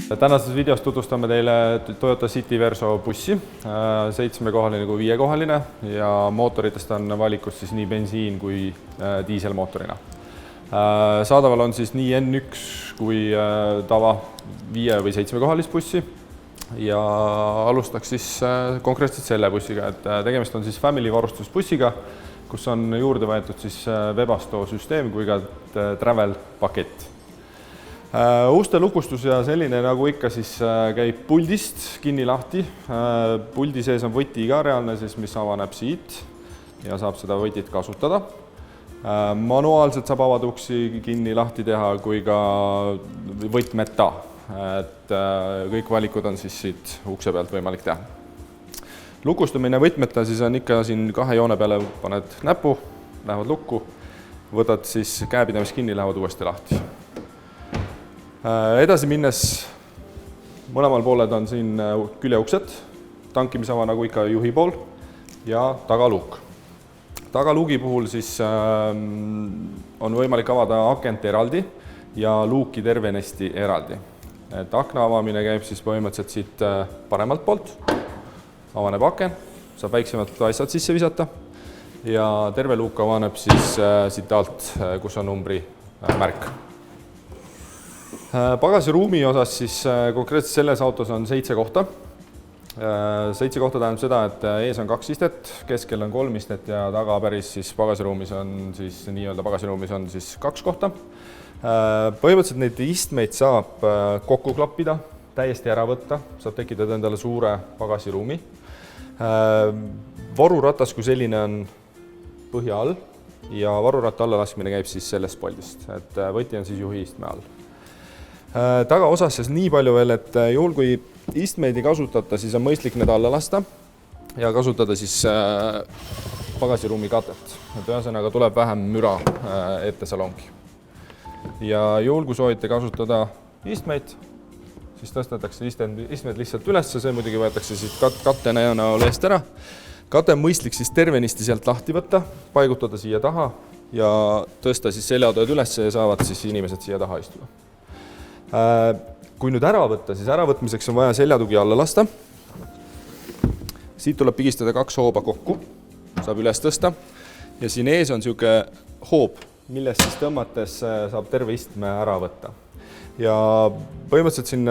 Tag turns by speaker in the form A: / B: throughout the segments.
A: Tänases videos tutvustame teile Toyota City Verso bussi, 7-kohaline kui 5-kohaline ja mootoritest on valikus siis nii bensiin kui diiselmootorina. Saadaval on siis nii N1 kui tava 5- või 7-kohalist bussi ja alustaks siis konkreetselt selle bussiga, et tegemist on siis family varustusbussiga, kus on juurde võetud siis Webasto süsteem kui ka travel pakett. Uste lukustus ja selline nagu ikka siis käib puldist kinni lahti. Puldi sees on võti ka reaalne, siis mis avaneb siit ja saab seda võtit kasutada. Manuaalselt saab avada uksi kinni lahti teha kui ka võtmeta. Et kõik valikud on siis siit ukse pealt võimalik teha. Lukustamine võtmeta siis on ikka siin 2 joone peale paned näpu, lähevad lukku, võtad siis käepidamist kinni, lähevad uuesti lahti. Edasi minnes mõlemal pooled on siin küljeuksed, tankimisava nagu ikka juhi pool ja tagaluuk. Tagaluugi puhul siis on võimalik avada akent eraldi ja luuki tervenesti eraldi. Et akna avamine käib siis põhimõtteliselt siit paremalt poolt, avaneb aken, saab väiksemad asjad sisse visata ja terve luuk avaneb siis siit alt, kus on numbri märk. Pagasiruumi osas siis konkreetselt selles autos on 7 kohta. 7 kohta tähendab seda, et ees on 2 istet, keskel on 3 istet ja taga päris siis pagasiruumis on siis nii-öelda pagasiruumis on siis 2 kohta. Põhimõtteliselt neid istmeid saab kokku klappida, täiesti ära võtta, saab tekitada endale suure pagasiruumi. Varuratas kui selline on põhja all ja varuratta alla laskmine käib siis sellest poldist, et võti on siis juhi istme all. Taga osas siis nii palju veel, et juhul kui istmeid ei kasutata, siis on mõistlik need alla lasta ja kasutada siis pagasiruumi katet. Et ühesõnaga tuleb vähem müra ette salongi. Ja juhul kui soovite kasutada istmeid, siis tõstetakse istmed lihtsalt üles, see muidugi võetakse siit katena näol eest ära. Kate on mõistlik siis tervenisti sealt lahti võtta, paigutada siia taha ja tõsta siis seljatööd üles ja saavad siis inimesed siia taha istuda. Kui nüüd ära võtta, siis äravõtmiseks on vaja seljatugi alla lasta. Siit tuleb pigistada 2 hooba kokku, saab üles tõsta ja siin ees on siuke hoob, millest siis tõmmates saab terve istme ära võtta. Ja põhimõtteliselt siin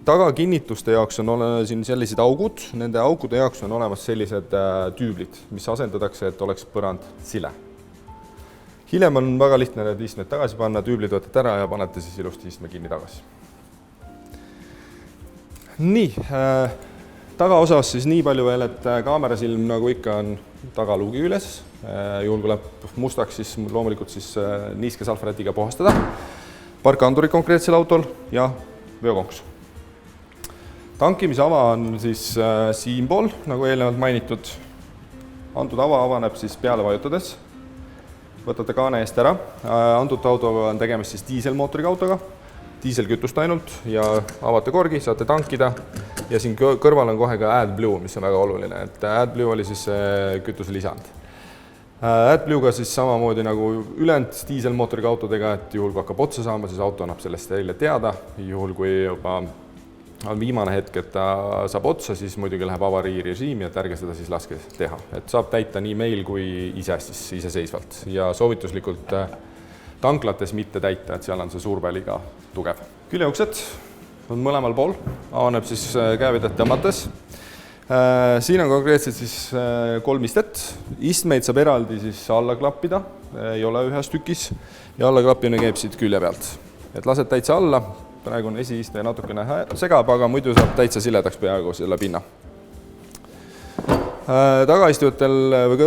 A: tagakinnituste jaoks on siin sellised augud, nende augude jaoks on olemas sellised tüüblid, mis asendatakse, et oleks põrand sile. Hiljem on väga lihtne need istmed tagasi panna, tüüblid võtate ära ja panete siis ilusti istme kinni tagasi. Nii, tagaosas siis nii palju veel, et kaamerasilm nagu ikka on tagaluugi üles. Juhul kui läheb mustaks, siis loomulikult siis niiske salfretiga puhastada. Parkandurid konkreetsel autol ja veokonks. Tankimisava on siis siinpool, nagu eelnevalt mainitud. Antud ava avaneb siis peale vajutades. Võtate kaane eest ära. Antud autoga on tegemist siis diiselmootoriga autoga, diiselkütust ainult ja avate korgi, saate tankida ja siin kõrval on kohe ka AdBlue, mis on väga oluline, et AdBlue oli siis kütuse lisand. AdBlue'ga siis samamoodi nagu ülejäänud diiselmootoriga autodega, et juhul kui hakkab otsa saama, siis auto annab sellest teile teada, juhul kui juba on viimane hetk, et ta saab otsa, siis muidugi läheb avariirežiimi, et ärge seda siis laske teha. Et saab täita nii meil kui iseseisvalt ja soovituslikult tanklates mitte täita, et seal on see surve liiga tugev. Küljeuksed on mõlemal pool, avaneb siis käevedet tõmmates. Siin on konkreetselt siis 3 istet. Istmeid saab eraldi siis alla klappida, ei ole ühes tükis ja alla klappimine käib siit külje pealt. Et lased täitsa alla. Praegu on esiiste natukene segab, aga muidu saab täitsa siledaks peaaegu selle pinna. Tagaistujatel või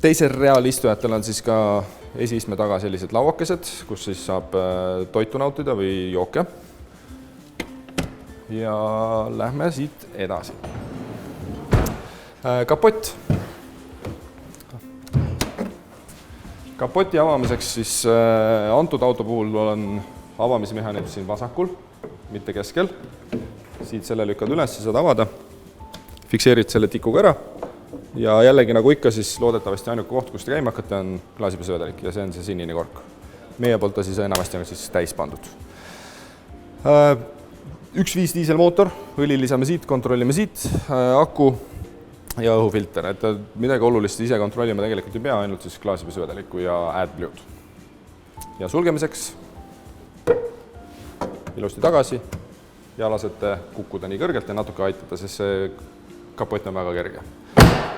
A: teisel real istujatel on siis ka esiistme taga sellised lauakesed, kus siis saab toitu nautida või jooke. Ja lähme siit edasi. Kapott. Kapoti avamiseks siis antud auto puhul on avamismehhanism siin vasakul, mitte keskel. Siit selle lükkad üles, saad avada. Fikseerid selle tikuga ära. Ja jällegi nagu ikka siis loodetavasti ainuke koht, kus te käima hakkate, on klaasipesvedelik ja see on see sinine kork. Meie poolt ta siis enamasti on siis täis pandud. 1.5 diiselmootor, õli lisame siit, kontrollime siit, aku ja õhufilter, et midagi olulist ise kontrollima tegelikult ei pea, ainult siis klaasipesuvederikku ja AdBlue'd. Ja sulgemiseks ilusti tagasi ja lasete kukkuda nii kõrgelt ja natuke aitada, sest see kapott on väga kerge.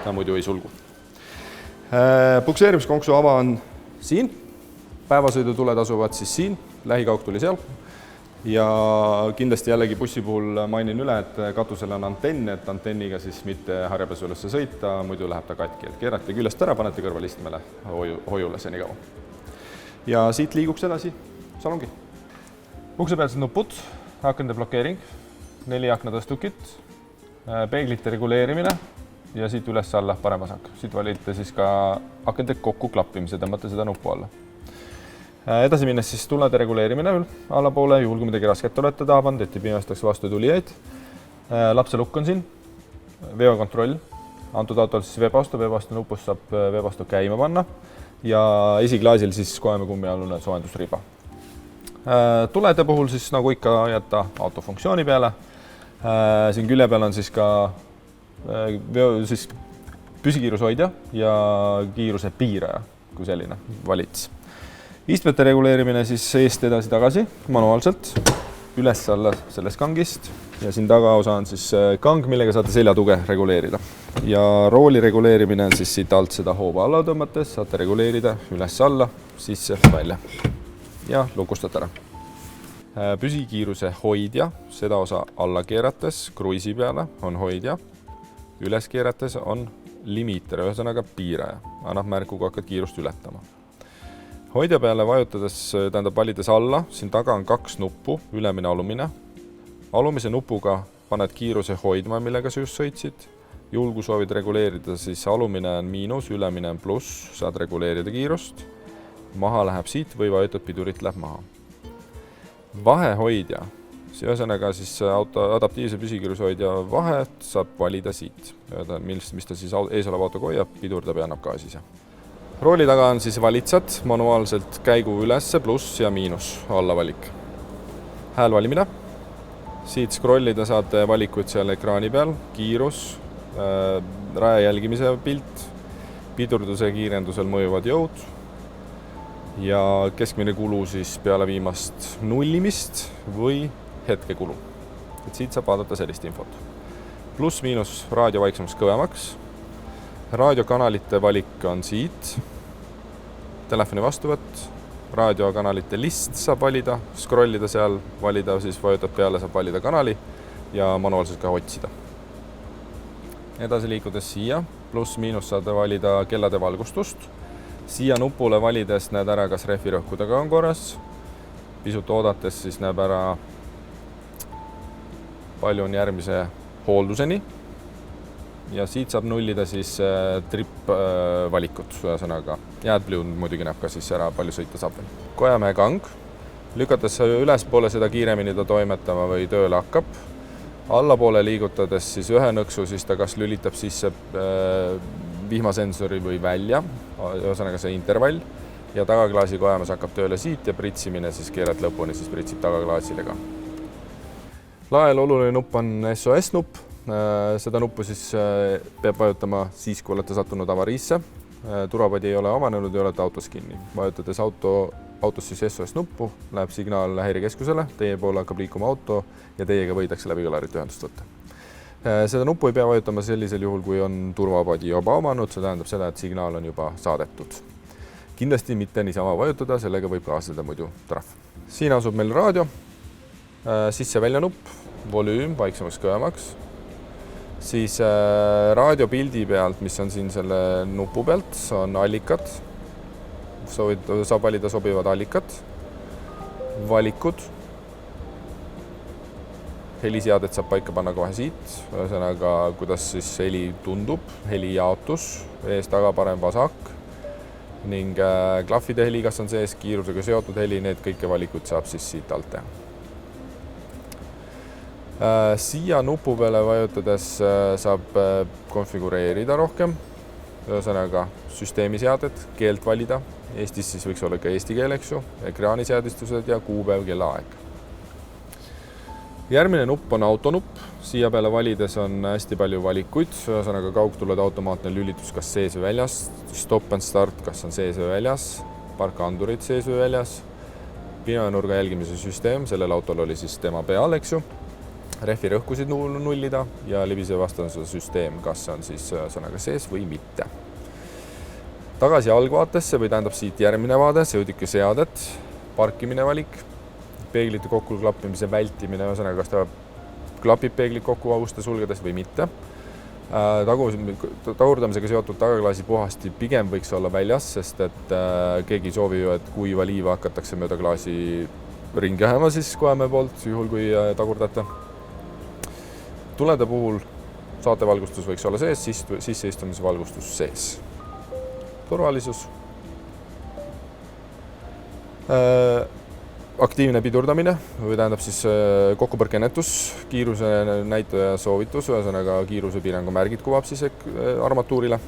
A: Ta muidu ei sulgu. Pukseerimiskonksu ava on siin, päevasõidutuled asuvad siis siin, lähikauk tuli seal. Ja kindlasti jällegi bussi puhul mainin üle, et katusel on antenn, et antenniga siis mitte harjapesulasse sõita, muidu läheb ta katki. Et keerate küljest ära, panete kõrvalistmele hoiule seni kaua. Ja siit liiguks edasi salongi. Uksepealsed nupud, akende blokeering, 4 aknatõstukit, peeglite reguleerimine ja siit üles alla paremasak. Siit valite siis ka akende kokku klappimise, tõmbate seda nupu alla. Edasi minnes siis tulede reguleerimine allapoole, juhul kui midagi rasket olete taabanud, et ei pimestaks vastu tulijaid. Lapselukk on siin, veokontroll, antud autol siis veepastu nupust saab veepastu käima panna ja esiklaasil siis koeme kummialune soojendusriba. Tulede puhul siis nagu ikka jätta auto funktsiooni peale. Siin külje peal on siis ka püsikiirushoidja ja kiiruse piiraja kui selline valits. Istmete reguleerimine siis eest edasi tagasi manuaalselt, üles alla sellest kangist ja siin tagaosa on siis kang, millega saate seljatuge reguleerida. Ja rooli reguleerimine on siis siit alt seda hooba alla tõmmates, saate reguleerida üles alla, sisse, välja ja lukustate ära. Püsikiiruse hoidja, seda osa alla keerates, kruisi peale on hoidja, üles keerates on limiiter, ühesõnaga piiraja, annab märku, kui hakkad kiirust ületama. Hoidja peale vajutades, tähendab valides alla, siin taga on 2 nuppu, ülemine, alumine. Alumise nupuga paned kiiruse hoidma, millega sa just sõitsid. Juhul kui soovid reguleerida, siis alumine on miinus, ülemine on pluss, saad reguleerida kiirust. Maha läheb siit või vajutad pidurit, läheb maha. Vahehoidja, ühesõnaga siis auto adaptiivse püsikiirushoidja vahe saab valida siit. Mis ta siis eesoleva autoga hoiab, pidurdab ja annab gaasi ise. Rooli taga on siis valitsad, manuaalselt käigu ülesse, pluss ja miinus alla valik. Hääl valimine. Siit scrollida saate valikuid seal ekraani peal, kiirus, raja jälgimise pilt, pidurduse kiirendusel mõjuvad jõud ja keskmine kulu siis peale viimast nullimist või hetkekulu. Et siit saab vaadata sellist infot. Pluss miinus raadio vaiksemaks kõvemaks. Raadiokanalite valik on siit, telefoni vastuvõtt, raadiokanalite list saab valida, scrollida seal, valida, siis vajutad peale, saab valida kanali ja manuaalselt ka otsida. Edasi liikudes siia, pluss miinus saate valida kellade valgustust. Siia nupule valides näed ära, kas rehvirõhkudega on korras, pisut oodates siis näeb ära, palju on järgmise hoolduseni. Ja siit saab nullida siis trip valikut, ühesõnaga. AdBlue muidugi näeb ka siis ära, palju sõita saab veel. Kojamäe kang, lükates ülespoole seda kiiremini ta toimetama või tööle hakkab. Allapoole liigutades siis ühe nõksu, siis ta kas lülitab sisse vihmasensori või välja, ühesõnaga see intervall. Ja tagaklaasi kojamas hakkab tööle siit ja pritsimine siis keerad lõpuni, siis pritsib tagaklaasile ka. Lael oluline nupp on SOS nupp. Seda nuppu siis peab vajutama siis, kui olete sattunud avariisse. Turvapadi ei ole avanenud ja olete autos kinni. Vajutades autos siis SOS nuppu, läheb signaal häirekeskusele, teie poole hakkab liikuma auto ja teiega võidakse läbi kõlarit ühendust võtta. Seda nuppu ei pea vajutama sellisel juhul, kui on turvapadi juba avanud, see tähendab seda, et signaal on juba saadetud. Kindlasti mitte niisama vajutada, sellega võib kaasneda muidu trahv. Siin asub meil raadio, sisse-välja nupp, volüüm vaiksemaks kõvemaks. Siis raadiopildi pealt, mis on siin selle nupu pealt, on allikad. Saab valida sobivad allikad, valikud. Heliseadet saab paika panna kohe siit, ühesõnaga, kuidas siis heli tundub, heli jaotus, ees, taga, parem, vasak ning klahvide heli, kas on sees, kiirusega seotud heli, need kõike valikud saab siis siit alt teha. Siia nupu peale vajutades saab konfigureerida rohkem, ühesõnaga süsteemiseadet, keelt valida. Eestis siis võiks olla ka eesti keel, eks ju, ekraaniseadistused ja kuupäev, kellaaeg. Järgmine nupp on autonupp, siia peale valides on hästi palju valikuid, ühesõnaga kaugtulede automaatne lülitus kas sees või väljas, stop and start kas on sees või väljas, parkandurid sees või väljas, pimenurga jälgimise süsteem, sellel autol oli siis tema peal, eks ju, rehvi rõhkusid nullida ja libise vastase süsteem, kas on siis ühesõnaga sees või mitte. Tagasi algvaatesse või tähendab siit järgmine vaade, sõudike seadet, parkimine valik, peeglite kokku klappimise vältimine, ühesõnaga kas ta klapib peeglid kokku auste sulgedes või mitte. Tagurdamisega seotud tagaklaasi puhasti pigem võiks olla väljas, sest et keegi ei soovi ju, et kui valiiva hakatakse mööda klaasi ringi ajama siis koemäe poolt, juhul kui tagurdate. Tulede puhul saatevalgustus võiks olla sees, sisseistumise valgustus sees. Turvalisus. Aktiivne pidurdamine või tähendab siis kokkupõrkennetus, kiiruse näitaja soovitus, ühesõnaga kiirusepiirangu märgid kuvab siis armatuurile.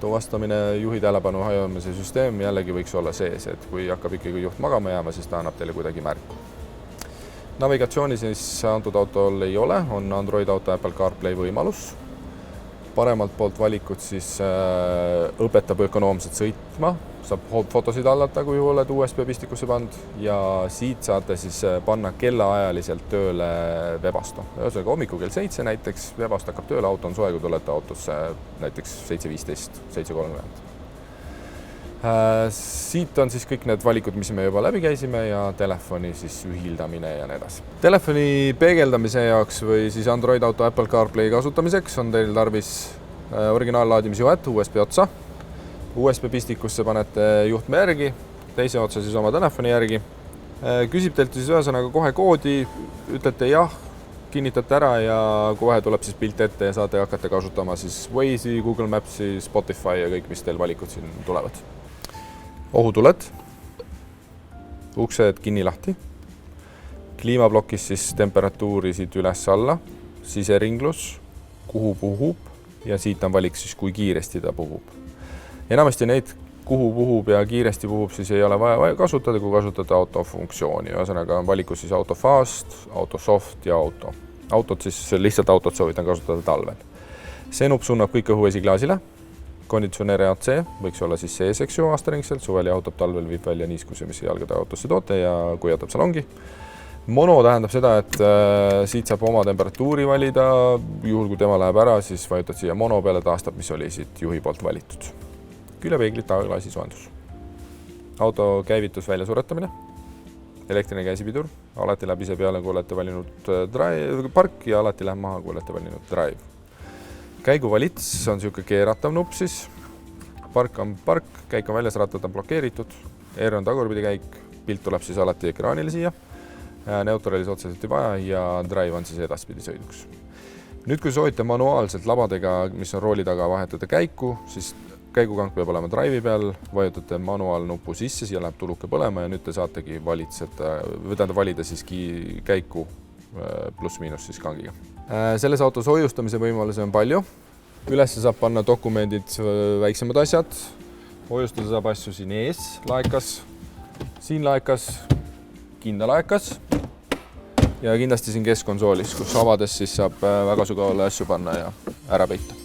A: Tuvastamine, juhi tähelepanu hajamise süsteem jällegi võiks olla sees, et kui hakkab ikkagi juht magama jääma, siis ta annab teile kuidagi märku. Navigatsiooni siis antud autol ei ole, on Android Auto Apple CarPlay võimalus. Paremalt poolt valikud siis õpetab ökonoomselt sõitma, saab fotosid hallata, kui oled USB pistikusse pand ja siit saate siis panna kellaajaliselt tööle Webasto. Ühesõnaga hommiku kell 7 näiteks, Webasto hakkab tööle, auto on soe, kui tulete autosse näiteks 7.15, 7.30. Siit on siis kõik need valikud, mis me juba läbi käisime ja telefoni siis ühildamine ja nii edasi. Telefoni peegeldamise jaoks või siis Android Auto Apple CarPlay kasutamiseks on teil tarvis originaallaadimisjuhet USB otsa. USB pistikusse panete juhtme järgi, teise otsa siis oma telefoni järgi. Küsib teilt siis ühesõnaga kohe koodi, ütlete jah, kinnitate ära ja kohe tuleb siis pilt ette ja saate hakata kasutama siis Waze'i, Google Maps'i, Spotify ja kõik, mis teil valikud siin tulevad. Ohutuled, uksed kinni-lahti, kliimablokis siis temperatuuri siit üles-alla, siseringlus, kuhu puhub ja siit on valik siis, kui kiiresti ta puhub. Enamasti neid, kuhu puhub ja kiiresti puhub, siis ei ole vaja kasutada, kui kasutada autofunktsiooni. Ühesõnaga on valikus siis auto fast, auto soft ja auto. Autot siis lihtsalt autot soovitan kasutada talvel. See nupp suunab kõik õhuesiklaasile. Konditsioneer AC võiks olla siis sees, eks ju, aastaringselt, suvel jahutab, talvel viib välja niiskuse, mis jalgade autosse toote ja kui jätab salongi. Mono tähendab seda, et siit saab oma temperatuuri valida, juhul kui tema läheb ära, siis vajutad siia mono peale, taastab, mis oli siit juhi poolt valitud. Külepeeglid, tagaklaasi soojendus. Auto käivitus välja suretamine, elektriline käsipidur, alati läheb ise peale, kui olete valinud park ja alati läheb maha, kui olete valinud drive. Käiguvalits on niisugune keeratav nupp siis, park on park, käik on väljas, rattad on blokeeritud, R on tagurpidi käik, pilt tuleb siis alati ekraanile siia, neutralis otseselt ei vaja ja drive on siis edaspidi sõiduks. Nüüd, kui soovite manuaalselt labadega, mis on rooli taga, vahetada käiku, siis käigukank peab olema drive'i peal, vajutate manuaalnupu sisse, siia läheb tuluke põlema ja nüüd te saategi valida siis käiku pluss-miinus siis kangiga. Selles autos hoiustamise võimalusi on palju. Ülesse saab panna dokumendid, väiksemad asjad. Hoiustada saab asju siin ees laekas, siin laekas, kinda laekas ja kindlasti siin keskkonsoolis, kus avades siis saab väga sügavale asju panna ja ära peita.